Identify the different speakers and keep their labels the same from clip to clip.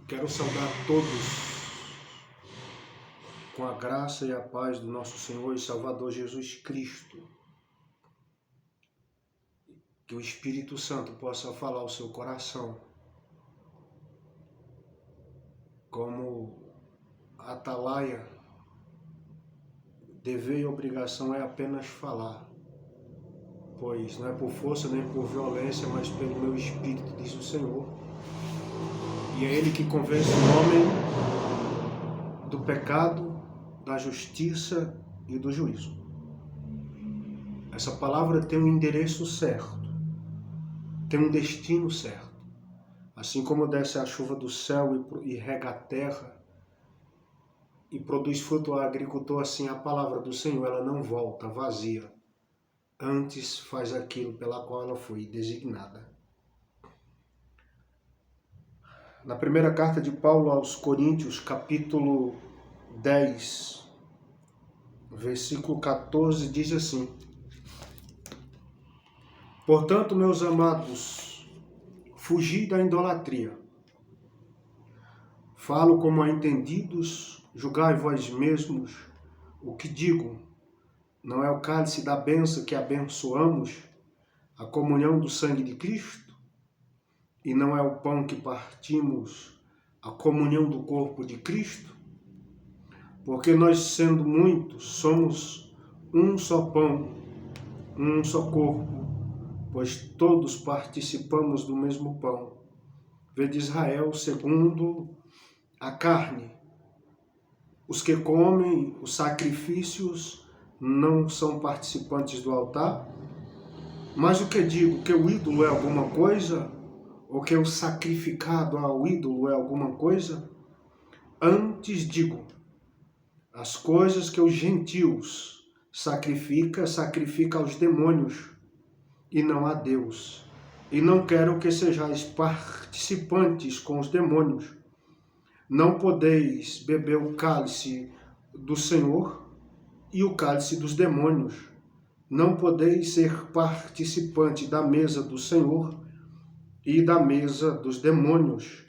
Speaker 1: Quero saudar todos com a graça e a paz do nosso Senhor e Salvador Jesus Cristo. Que o Espírito Santo possa falar ao seu coração. Como atalaia, dever e obrigação é apenas falar. Pois não é por força nem por violência, mas pelo meu Espírito, diz o Senhor. E é Ele que convence o homem do pecado, da justiça e do juízo. Essa palavra tem um endereço certo, tem um destino certo. Assim como desce a chuva do céu e rega a terra e produz fruto ao agricultor, assim a palavra do Senhor, ela não volta vazia. Antes faz aquilo pela qual ela foi designada. Na primeira carta de Paulo aos Coríntios, capítulo 10, versículo 14, diz assim: Portanto, meus amados, fugi da idolatria. Falo como a entendidos, julgai vós mesmos o que digo. Não é o cálice da bênção que abençoamos, a comunhão do sangue de Cristo? E não é o pão que partimos, a comunhão do corpo de Cristo? Porque nós, sendo muitos, somos um só pão, um só corpo, pois todos participamos do mesmo pão. Vede Israel segundo a carne. Os que comem os sacrifícios não são participantes do altar. Mas o que digo? Que o ídolo é alguma coisa? Ou que o sacrificado ao ídolo é alguma coisa? Antes digo, as coisas que os gentios sacrifica aos demônios e não a Deus. E não quero que sejais participantes com os demônios. Não podeis beber o cálice do Senhor e o cálice dos demônios. Não podeis ser participante da mesa do Senhor e da mesa dos demônios.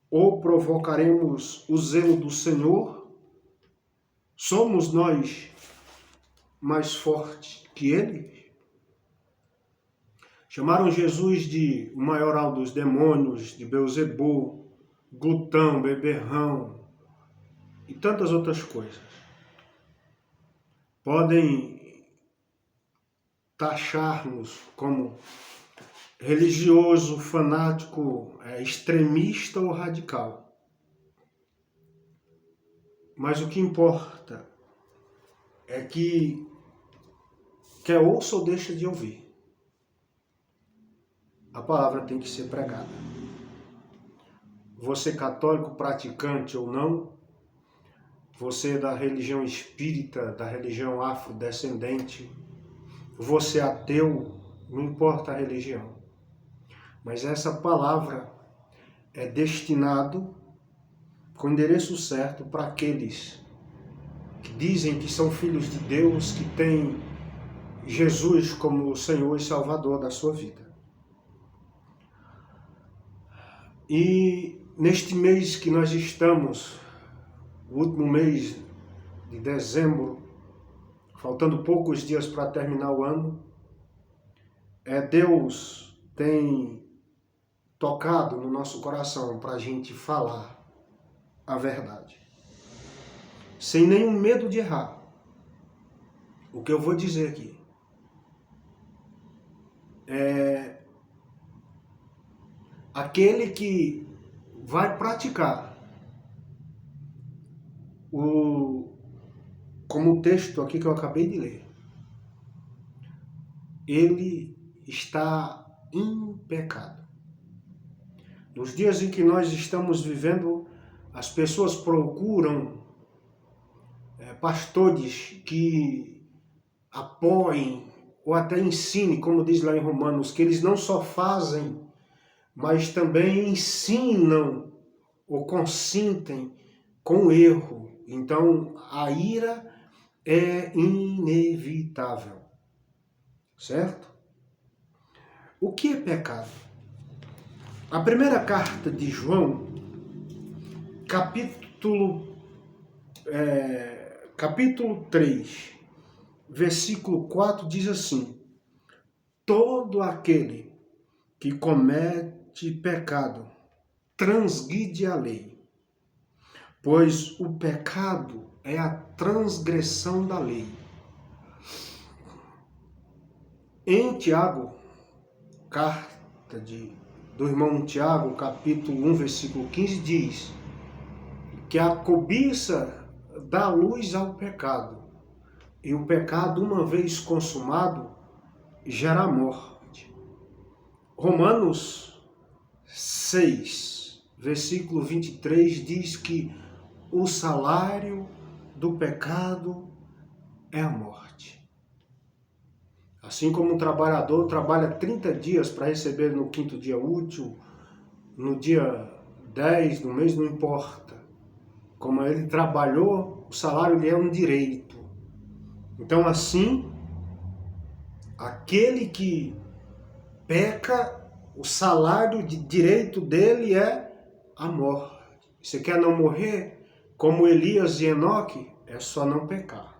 Speaker 1: Ou provocaremos o zelo do Senhor? Somos nós mais fortes que Ele? Chamaram Jesus de o maioral dos demônios, de Beelzebul, glutão, beberrão e tantas outras coisas. Podem taxar-nos como religioso, fanático, extremista ou radical. Mas o que importa é que quer ouça ou deixa de ouvir. A palavra tem que ser pregada. Você católico, praticante ou não, você da religião espírita, da religião afrodescendente, você ateu, não importa a religião. Mas essa palavra é destinado com o endereço certo para aqueles que dizem que são filhos de Deus, que têm Jesus como o Senhor e Salvador da sua vida. E neste mês que nós estamos, o último mês de dezembro, faltando poucos dias para terminar o ano, Deus tem tocado no nosso coração para a gente falar a verdade. Sem nenhum medo de errar. O que eu vou dizer aqui é aquele que vai praticar como o texto aqui que eu acabei de ler, ele está impecado. Nos dias em que nós estamos vivendo, as pessoas procuram pastores que apoiem ou até ensinem, como diz lá em Romanos, que eles não só fazem, mas também ensinam ou consentem com o erro. Então, a ira é inevitável, certo? O que é pecado? A primeira carta de João, capítulo 3, versículo 4 diz assim: todo aquele que comete pecado transgride a lei, pois o pecado é a transgressão da lei. Em Tiago, carta do irmão Tiago, capítulo 1, versículo 15, diz que a cobiça dá luz ao pecado, e o pecado, uma vez consumado, gera morte. Romanos 6, versículo 23, diz que o salário do pecado é a morte. Assim como um trabalhador trabalha 30 dias para receber no 5º dia útil, no dia 10 do mês, não importa. Como ele trabalhou, o salário lhe é um direito. Então, assim, aquele que peca, o salário de direito dele é a morte. Você quer não morrer? Como Elias e Enoque, é só não pecar.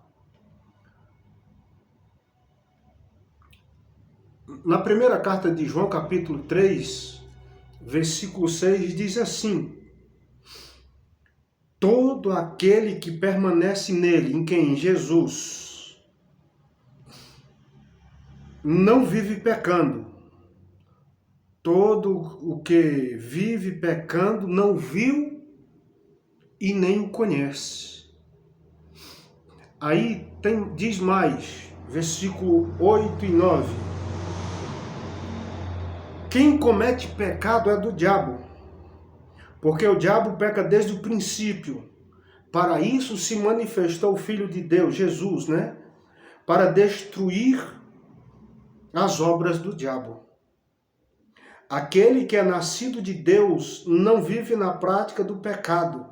Speaker 1: Na primeira carta de João, capítulo 3, versículo 6, diz assim: todo aquele que permanece nele, em quem? Jesus, não vive pecando. Todo o que vive pecando não viu e nem o conhece. Aí diz mais, versículo 8 e 9. Quem comete pecado é do diabo, porque o diabo peca desde o princípio. Para isso se manifestou o Filho de Deus, Jesus, né? Para destruir as obras do diabo. Aquele que é nascido de Deus não vive na prática do pecado.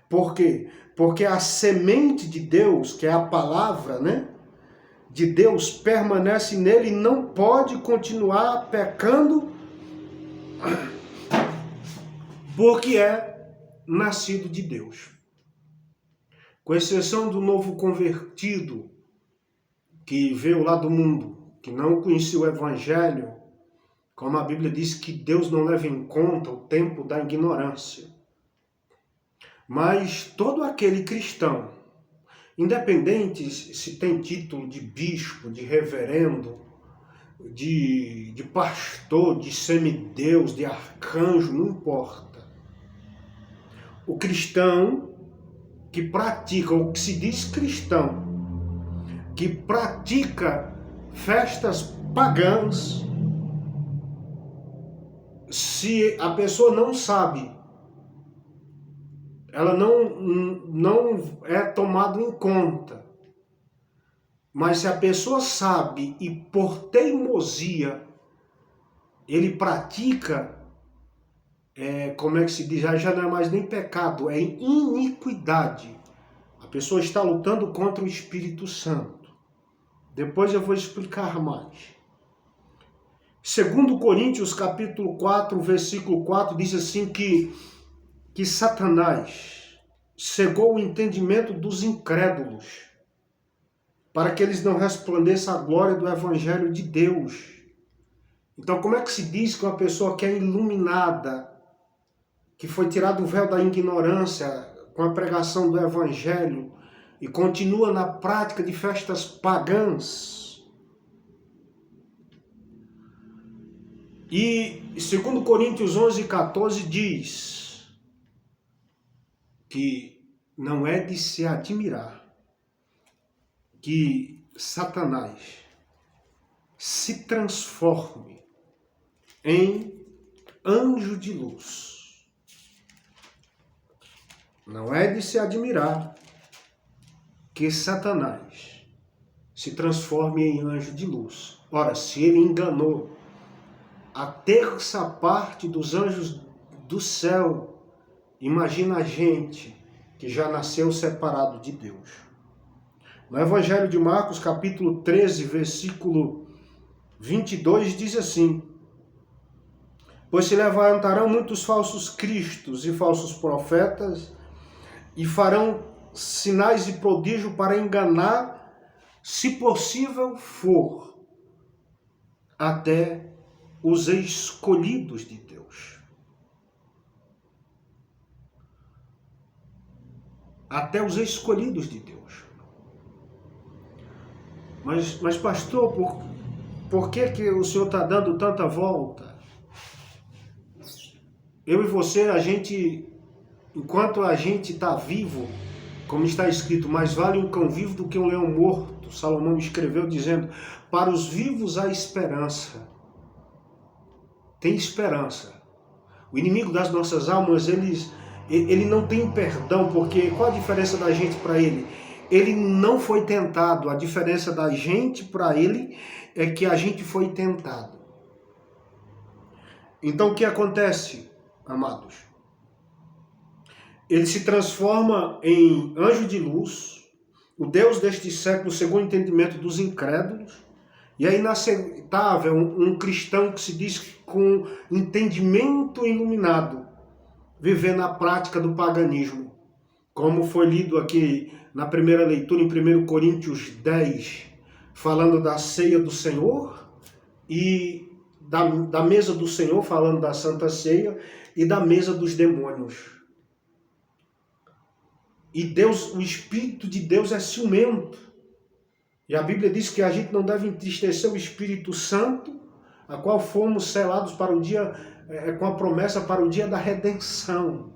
Speaker 1: Por quê? Porque a semente de Deus, que é a palavra, né, de Deus, permanece nele e não pode continuar pecando, porque é nascido de Deus. Com exceção do novo convertido, que veio lá do mundo, que não conhecia o Evangelho, como a Bíblia diz que Deus não leva em conta o tempo da ignorância. Mas todo aquele cristão, independente se tem título de bispo, de reverendo, de pastor, de semideus, de arcanjo, não importa. O cristão que pratica, ou que se diz cristão, que pratica festas pagãs, se a pessoa não sabe, ela não é tomada em conta. Mas se a pessoa sabe e por teimosia ele pratica, como é que se diz? Já não é mais nem pecado, é iniquidade. A pessoa está lutando contra o Espírito Santo. Depois eu vou explicar mais. 2 Coríntios capítulo 4, versículo 4, diz assim que Satanás cegou o entendimento dos incrédulos, para que eles não resplandeçam a glória do Evangelho de Deus. Então, como é que se diz que uma pessoa que é iluminada, que foi tirado o véu da ignorância com a pregação do Evangelho e continua na prática de festas pagãs? E 2 Coríntios 11, 14 diz que não é de se admirar que Satanás se transforme em anjo de luz. Não é de se admirar que Satanás se transforme em anjo de luz. Ora, se ele enganou a terça parte dos anjos do céu, imagina a gente que já nasceu separado de Deus. No Evangelho de Marcos, capítulo 13, versículo 22, diz assim: pois se levantarão muitos falsos cristos e falsos profetas, e farão sinais e prodígio para enganar, se possível for, até os escolhidos de Deus. Até os escolhidos de Deus. Mas pastor, por que o senhor está dando tanta volta? Eu e você, enquanto a gente está vivo, como está escrito, mais vale um cão vivo do que um leão morto. Salomão escreveu dizendo, para os vivos há esperança. Tem esperança. O inimigo das nossas almas, ele não tem perdão, porque qual a diferença da gente para ele? Ele não foi tentado. A diferença da gente para ele é que a gente foi tentado. Então o que acontece, amados? Ele se transforma em anjo de luz, o Deus deste século, segundo o entendimento dos incrédulos, e é inaceitável um cristão que se diz com entendimento iluminado viver na prática do paganismo, como foi lido aqui na primeira leitura em 1 Coríntios 10, falando da ceia do Senhor e da mesa do Senhor, falando da Santa Ceia, e da mesa dos demônios. E Deus, o Espírito de Deus é ciumento. E a Bíblia diz que a gente não deve entristecer o Espírito Santo, a qual fomos selados para o dia, com a promessa para o dia da redenção.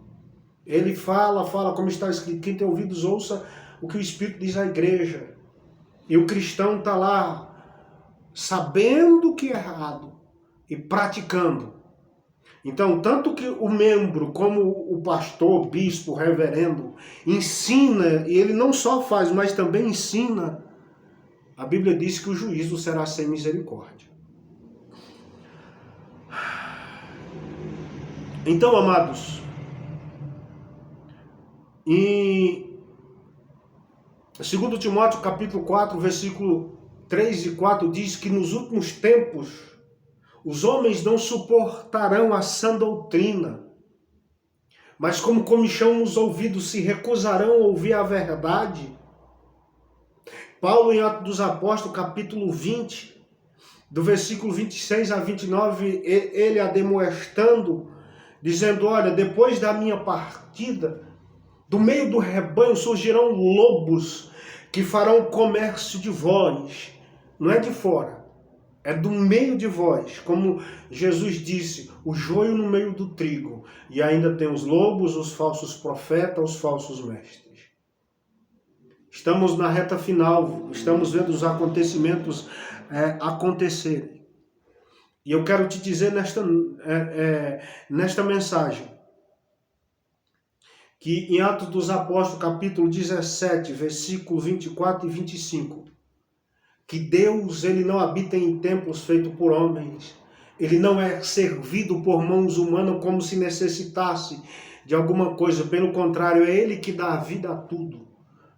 Speaker 1: Ele fala, como está escrito, quem tem ouvidos ouça o que o Espírito diz à igreja. E o cristão está lá, sabendo que é errado e praticando. Então, tanto que o membro, como o pastor, bispo, reverendo, ensina, e ele não só faz, mas também ensina, a Bíblia diz que o juízo será sem misericórdia. Então, amados, em 2 Timóteo capítulo 4, versículo 3 e 4, diz que nos últimos tempos os homens não suportarão a sã doutrina, mas como comichão nos ouvidos se recusarão a ouvir a verdade. Paulo, em Atos dos Apóstolos, capítulo 20, do versículo 26 a 29, ele admoestando, dizendo, olha, depois da minha partida, do meio do rebanho surgirão lobos que farão comércio de vós. Não é de fora. É do meio de vós, como Jesus disse, o joio no meio do trigo. E ainda tem os lobos, os falsos profetas, os falsos mestres. Estamos na reta final, estamos vendo os acontecimentos acontecerem. E eu quero te dizer nesta mensagem, que em Atos dos Apóstolos, capítulo 17, versículo 24 e 25, que Deus, ele não habita em templos feitos por homens. Ele não é servido por mãos humanas como se necessitasse de alguma coisa. Pelo contrário, é Ele que dá a vida a tudo.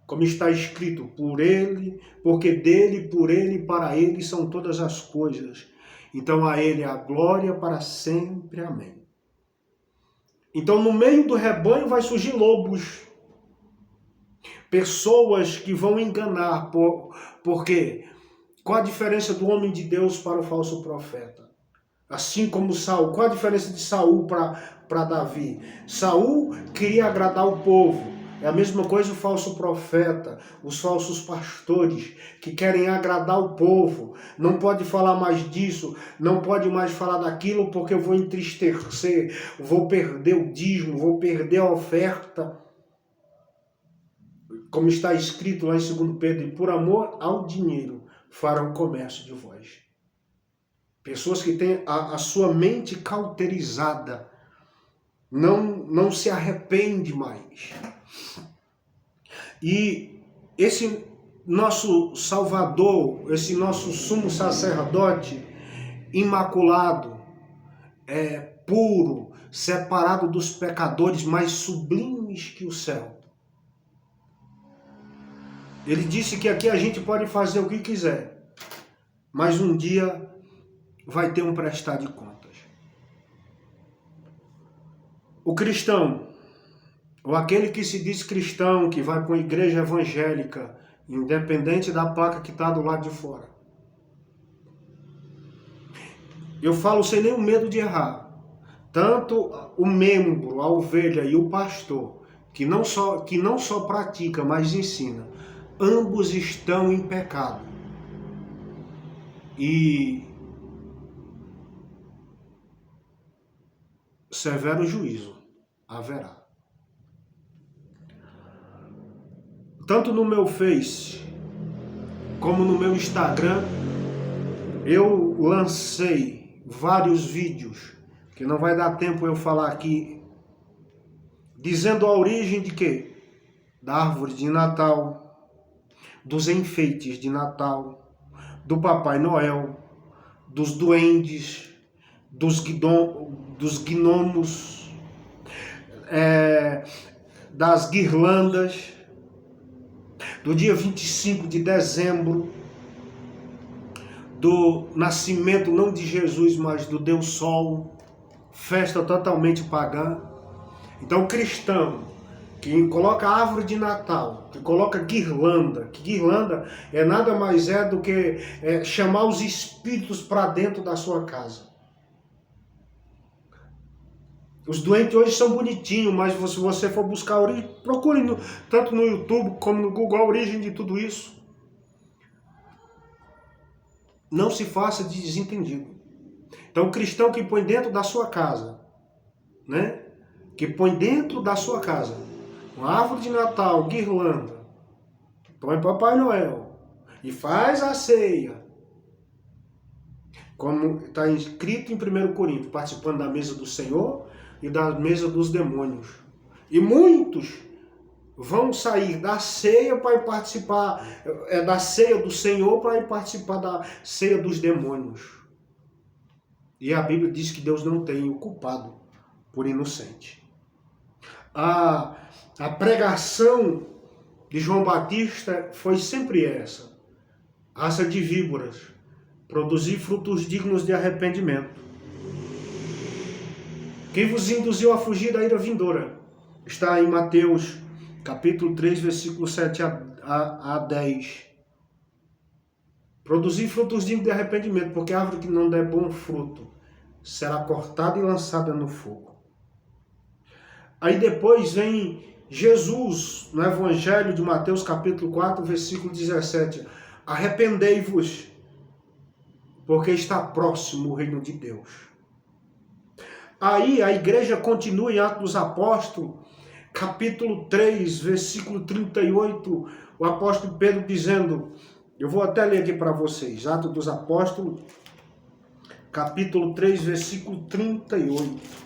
Speaker 1: Como está escrito, por Ele, porque dele, por Ele e para Ele são todas as coisas. Então a Ele a glória para sempre. Amém. Então no meio do rebanho vai surgir lobos. Pessoas que vão enganar. Por quê? Qual a diferença do homem de Deus para o falso profeta? Assim como Saul. Qual a diferença de Saul para Davi? Saul queria agradar o povo. É a mesma coisa o falso profeta, os falsos pastores que querem agradar o povo. Não pode falar mais disso, não pode mais falar daquilo porque eu vou entristecer, vou perder o dízimo, vou perder a oferta. Como está escrito lá em 2 Pedro, e por amor ao dinheiro farão comércio de vós. Pessoas que têm a sua mente cauterizada, não se arrepende mais. E esse nosso Salvador, esse nosso sumo sacerdote, imaculado, puro, separado dos pecadores, mais sublimes que o céu. Ele disse que aqui a gente pode fazer o que quiser, mas um dia vai ter um prestar de contas. O cristão, ou aquele que se diz cristão, que vai para uma igreja evangélica, independente da placa que está do lado de fora. Eu falo sem nenhum medo de errar. Tanto o membro, a ovelha e o pastor, que não só pratica, mas ensina, ambos estão em pecado. E severo juízo haverá. Tanto no meu Face, como no meu Instagram, eu lancei vários vídeos, que não vai dar tempo eu falar aqui, dizendo a origem de quê? Da árvore de Natal, dos enfeites de Natal, do Papai Noel, dos duendes, dos gnomos, das guirlandas, do dia 25 de dezembro, do nascimento não de Jesus, mas do Deus Sol, festa totalmente pagã. Então o cristão que coloca árvore de Natal, que coloca guirlanda, que guirlanda é nada mais do que chamar os espíritos para dentro da sua casa. Os doentes hoje são bonitinhos, mas se você for buscar a origem, procure tanto no YouTube como no Google a origem de tudo isso. Não se faça de desentendido. Então o cristão que põe dentro da sua casa, né? Que põe dentro da sua casa uma árvore de Natal, guirlanda, põe Papai Noel e faz a ceia, como está escrito em 1 Coríntios, participando da mesa do Senhor e da mesa dos demônios. E muitos vão sair da ceia para ir participar da ceia do Senhor para ir participar da ceia dos demônios. E a Bíblia diz que Deus não tem o culpado por inocente. A pregação de João Batista foi sempre essa: raça de víboras, produzir frutos dignos de arrependimento. Quem vos induziu a fugir da ira vindoura? Está em Mateus, capítulo 3, versículo 7 a 10. Produzir frutos dignos de arrependimento, porque a árvore que não der bom fruto será cortada e lançada no fogo. Aí depois vem Jesus, no Evangelho de Mateus, capítulo 4, versículo 17. Arrependei-vos, porque está próximo o reino de Deus. Aí a igreja continua em Atos dos Apóstolos, capítulo 3, versículo 38, o apóstolo Pedro dizendo, eu vou até ler aqui para vocês, Atos dos Apóstolos, capítulo 3, versículo 38.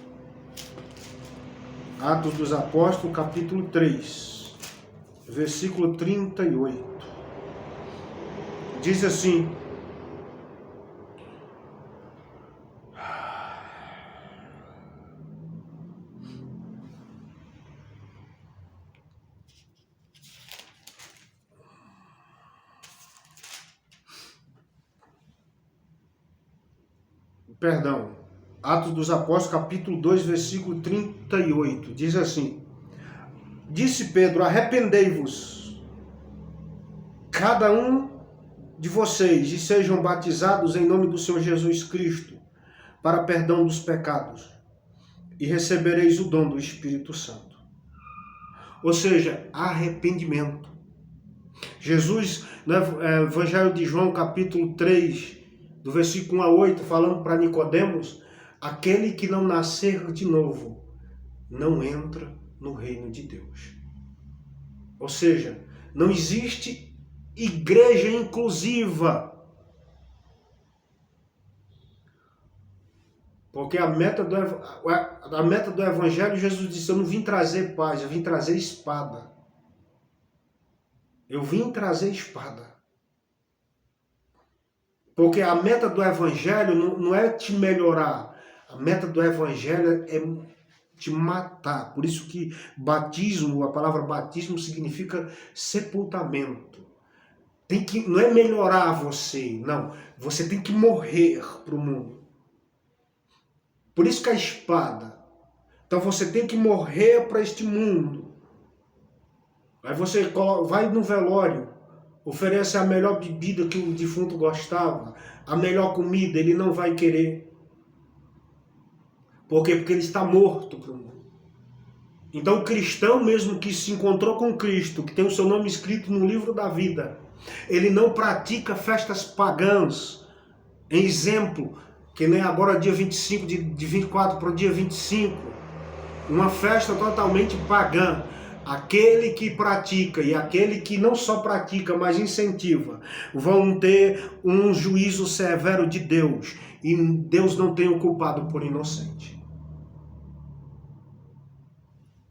Speaker 1: Atos dos Apóstolos, capítulo 3, versículo 38. Diz assim: Atos dos Apóstolos, capítulo 2, versículo 38, diz assim: disse Pedro, arrependei-vos, cada um de vocês, e sejam batizados em nome do Senhor Jesus Cristo, para perdão dos pecados, e recebereis o dom do Espírito Santo. Ou seja, arrependimento. Jesus, no Evangelho de João, capítulo 3, do versículo 1 a 8, falando para Nicodemos, aquele que não nascer de novo, não entra no reino de Deus. Ou seja, não existe igreja inclusiva. Porque a meta do Evangelho, Jesus disse, eu não vim trazer paz, eu vim trazer espada. Eu vim trazer espada. Porque a meta do Evangelho não é te melhorar. A meta do Evangelho é te matar. Por isso que batismo, a palavra batismo significa sepultamento. Não é melhorar você, não. Você tem que morrer para o mundo. Por isso que a espada Então você tem que morrer para este mundo. Aí você vai no velório, oferece a melhor bebida que o defunto gostava, a melhor comida, ele não vai querer. Por quê? Porque ele está morto para o mundo. Então o cristão mesmo que se encontrou com Cristo, que tem o seu nome escrito no livro da vida, ele não pratica festas pagãs. Em exemplo, que nem agora dia 25, de 24 para o dia 25, uma festa totalmente pagã. Aquele que pratica e aquele que não só pratica, mas incentiva, vão ter um juízo severo de Deus. E Deus não tem o culpado por inocente.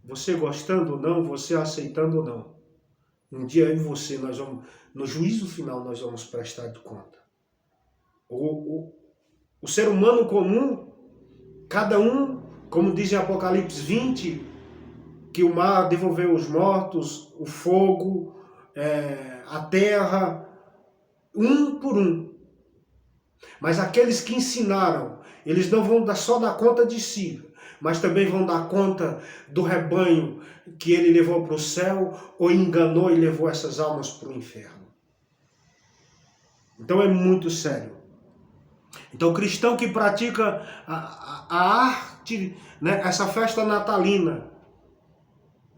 Speaker 1: Você gostando ou não, você aceitando ou não, um dia eu e você, nós vamos, no juízo final, nós vamos prestar de conta. O ser humano comum, cada um, como diz em Apocalipse 20, que o mar devolveu os mortos, o fogo, a terra, um por um. Mas aqueles que ensinaram, eles não vão só dar conta de si, mas também vão dar conta do rebanho que ele levou para o céu ou enganou e levou essas almas para o inferno. Então é muito sério. Então o cristão que pratica a arte, né, essa festa natalina,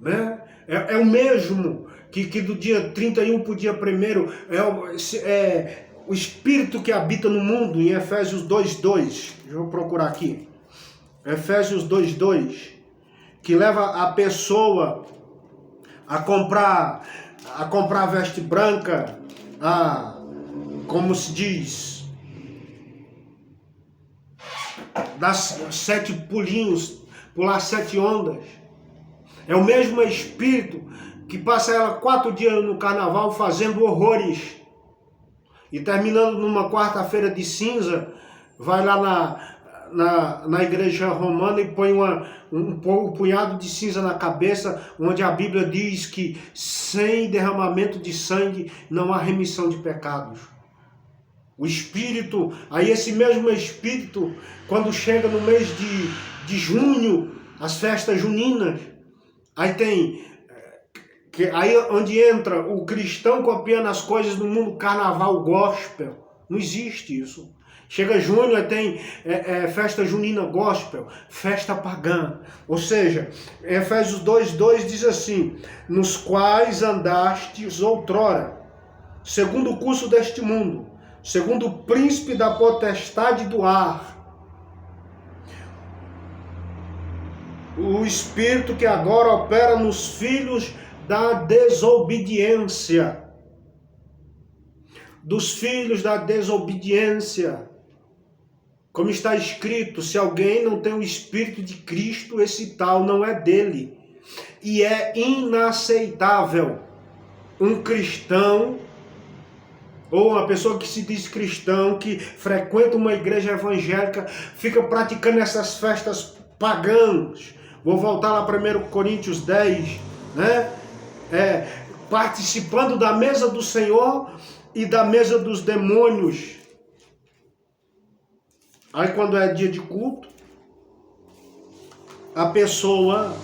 Speaker 1: né, é o mesmo que do dia 31 para o dia 1º, o espírito que habita no mundo, em Efésios 2:2, eu vou procurar aqui, Efésios 2:2, que leva a pessoa a comprar veste branca, como se diz, dar 7 pulinhos, pular 7 ondas. É o mesmo espírito que passa ela 4 dias no carnaval fazendo horrores. E terminando numa quarta-feira de cinza, vai lá na igreja romana e põe um punhado de cinza na cabeça, onde a Bíblia diz que sem derramamento de sangue não há remissão de pecados. O espírito, aí esse mesmo espírito, quando chega no mês de junho, as festas juninas, aí tem, aí onde entra o cristão copiando as coisas no mundo carnaval gospel. Não existe isso. Chega junho, aí tem festa junina gospel, festa pagã. Ou seja, Efésios 2:2 diz assim: nos quais andastes outrora, segundo o curso deste mundo, segundo o príncipe da potestade do ar, o espírito que agora opera nos filhos da desobediência. Dos filhos da desobediência. Como está escrito, se alguém não tem o Espírito de Cristo, esse tal não é dele. E é inaceitável um cristão, ou uma pessoa que se diz cristão, que frequenta uma igreja evangélica, fica praticando essas festas pagãs. Vou voltar lá para 1 Coríntios 10, né? Participando da mesa do Senhor e da mesa dos demônios. Aí quando é dia de culto, a pessoa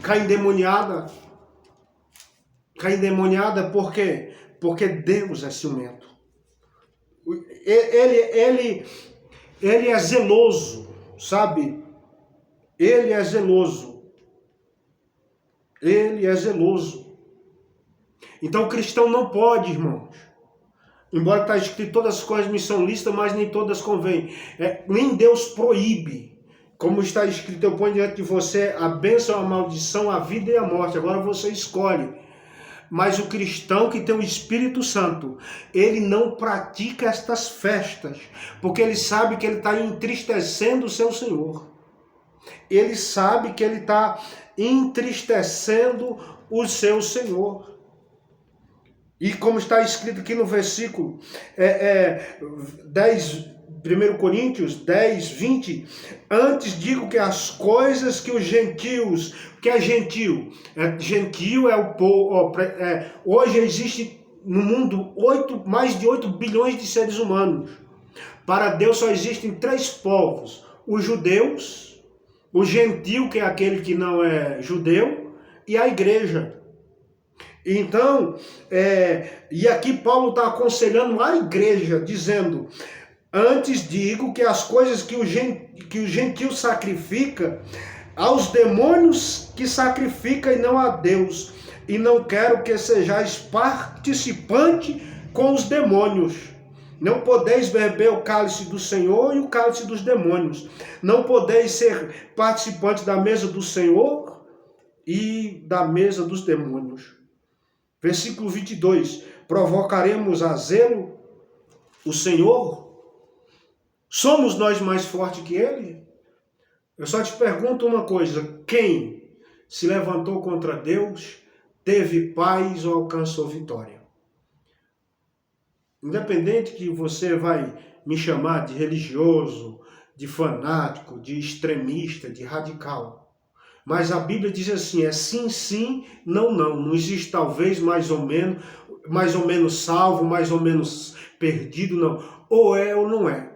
Speaker 1: cai endemoniada. Cai endemoniada por quê? Porque Deus é ciumento. Ele é zeloso, sabe? Ele é zeloso. Ele é zeloso. Então o cristão não pode, irmãos. Embora está escrito todas as coisas me são lícitas, mas nem todas convêm. Nem Deus proíbe. Como está escrito, eu ponho diante de você a bênção, a maldição, a vida e a morte. Agora você escolhe. Mas o cristão que tem o Espírito Santo, ele não pratica estas festas, porque ele sabe que ele está entristecendo o seu Senhor. Ele sabe que ele está entristecendo o seu Senhor. E como está escrito aqui no versículo 1 Coríntios 10, 20, antes digo que as coisas que os gentios, que é gentil? Gentil é o povo, hoje existe no mundo mais de 8 bilhões de seres humanos. Para Deus só existem 3 povos, os judeus, o gentil, que é aquele que não é judeu, e a igreja. Então, e aqui Paulo está aconselhando a igreja, dizendo: antes digo que as coisas que o gentil sacrifica, aos demônios que sacrifica e não a Deus, e não quero que sejais participante com os demônios. Não podeis beber o cálice do Senhor e o cálice dos demônios. Não podeis ser participantes da mesa do Senhor e da mesa dos demônios. Versículo 22. Provocaremos a zelo o Senhor? Somos nós mais fortes que ele? Eu só te pergunto uma coisa: quem se levantou contra Deus teve paz ou alcançou vitória? Independente que você vai me chamar de religioso, de fanático, de extremista, de radical, mas a Bíblia diz assim: é sim, sim, não, não. Não existe talvez mais ou menos salvo, mais ou menos perdido, não. Ou é ou não é.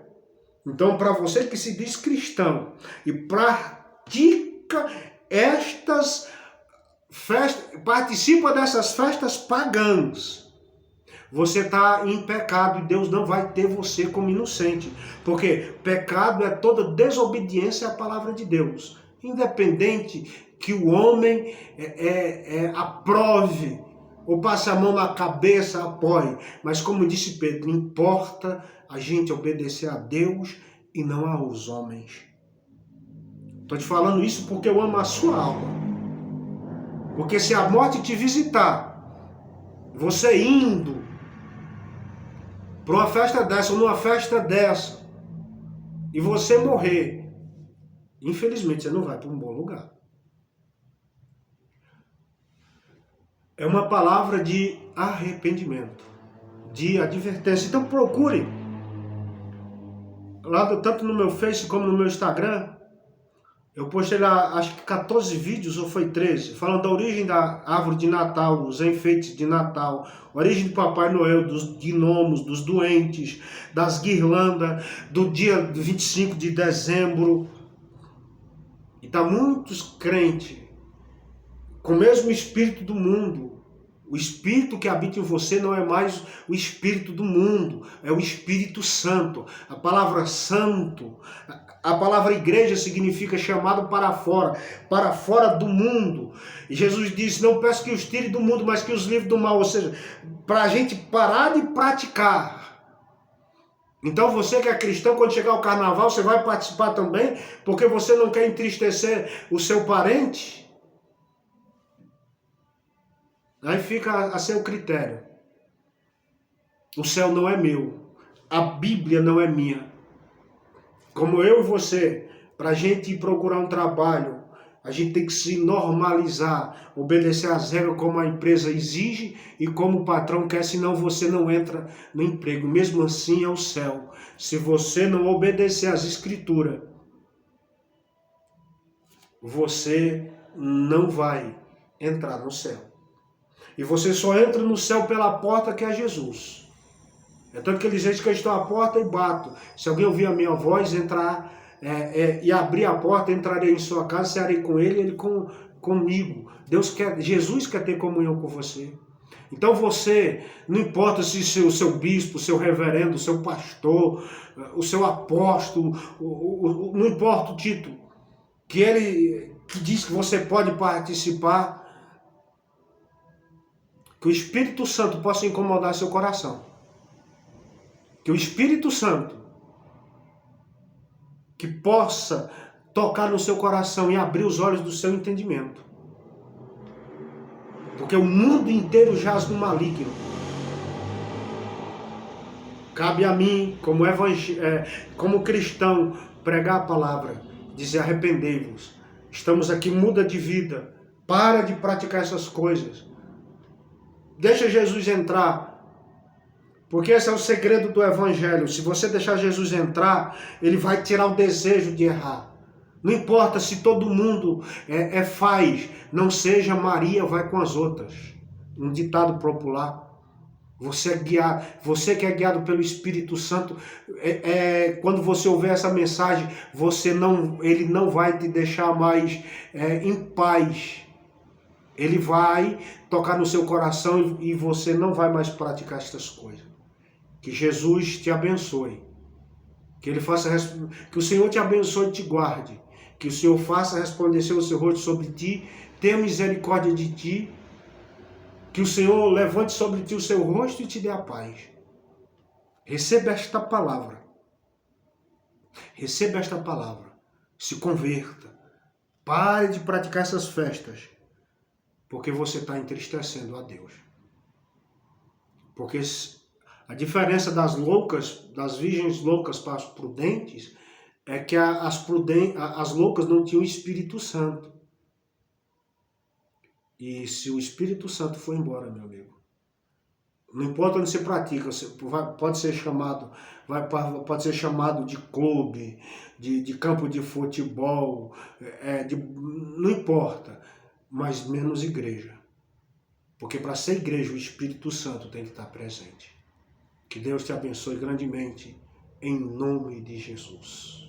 Speaker 1: Então, para você que se diz cristão e pratica estas festas, participa dessas festas pagãs, você está em pecado e Deus não vai ter você como inocente. Porque pecado é toda desobediência à palavra de Deus. Independente que o homem aprove ou passe a mão na cabeça, apoie. Mas como disse Pedro, importa a gente obedecer a Deus e não aos homens. Estou te falando isso porque eu amo a sua alma. Porque se a morte te visitar, você indo para uma festa dessa ou numa festa dessa, e você morrer, infelizmente você não vai para um bom lugar. É uma palavra de arrependimento, de advertência. Então procure, lá tanto no meu Face como no meu Instagram, eu postei lá, acho que 14 vídeos, ou foi 13, falando da origem da árvore de Natal, os enfeites de Natal, origem do Papai Noel, dos gnomos, dos doentes, das guirlandas, do dia 25 de dezembro. E tá muitos crentes com o mesmo espírito do mundo. O espírito que habita em você não é mais o espírito do mundo, é o Espírito Santo. A palavra santo, a palavra igreja significa chamado para fora do mundo. E Jesus disse: não peço que os tire do mundo, mas que os livre do mal. Ou seja, para a gente parar de praticar. Então você que é cristão, quando chegar o carnaval, você vai participar também, porque você não quer entristecer o seu parente? Aí fica a seu critério. O céu não é meu. A Bíblia não é minha. Como eu e você, para a gente ir procurar um trabalho, a gente tem que se normalizar, obedecer às regras como a empresa exige e como o patrão quer, senão você não entra no emprego. Mesmo assim é o céu. Se você não obedecer às escrituras, você não vai entrar no céu. E você só entra no céu pela porta que é Jesus. É tanto que ele diz que eu estou à porta e bato. Se alguém ouvir a minha voz, entrar e abrir a porta, entrarei em sua casa, cearei com ele comigo. Jesus quer ter comunhão com você. Então você, não importa se o seu bispo, o seu reverendo, o seu pastor, o seu apóstolo, não importa o título, que diz que você pode participar, que o Espírito Santo possa incomodar seu coração. Que o Espírito Santo que possa tocar no seu coração e abrir os olhos do seu entendimento. Porque o mundo inteiro jaz no maligno. Cabe a mim, como cristão, pregar a palavra, dizer: arrependei-vos. Estamos aqui, muda de vida. Para de praticar essas coisas. Deixa Jesus entrar. Porque esse é o segredo do Evangelho. Se você deixar Jesus entrar, ele vai tirar o desejo de errar. Não importa se todo mundo faz, não seja Maria vai com as outras. Um ditado popular. Você que é guiado pelo Espírito Santo, quando você ouvir essa mensagem, ele não vai te deixar mais em paz. Ele vai tocar no seu coração e você não vai mais praticar estas coisas. Que Jesus te abençoe. Que que o Senhor te abençoe e te guarde. Que o Senhor faça resplandecer o seu rosto sobre ti, tenha misericórdia de ti. Que o Senhor levante sobre ti o seu rosto e te dê a paz. Receba esta palavra. Receba esta palavra. Se converta. Pare de praticar essas festas. Porque você está entristecendo a Deus. Porque a diferença das virgens loucas para as prudentes, é que as loucas não tinham o Espírito Santo. E se o Espírito Santo for embora, meu amigo, não importa onde você pratica, pode ser chamado de clube, de campo de futebol, não importa, mas menos igreja. Porque para ser igreja, o Espírito Santo tem que estar presente. Que Deus te abençoe grandemente, em nome de Jesus.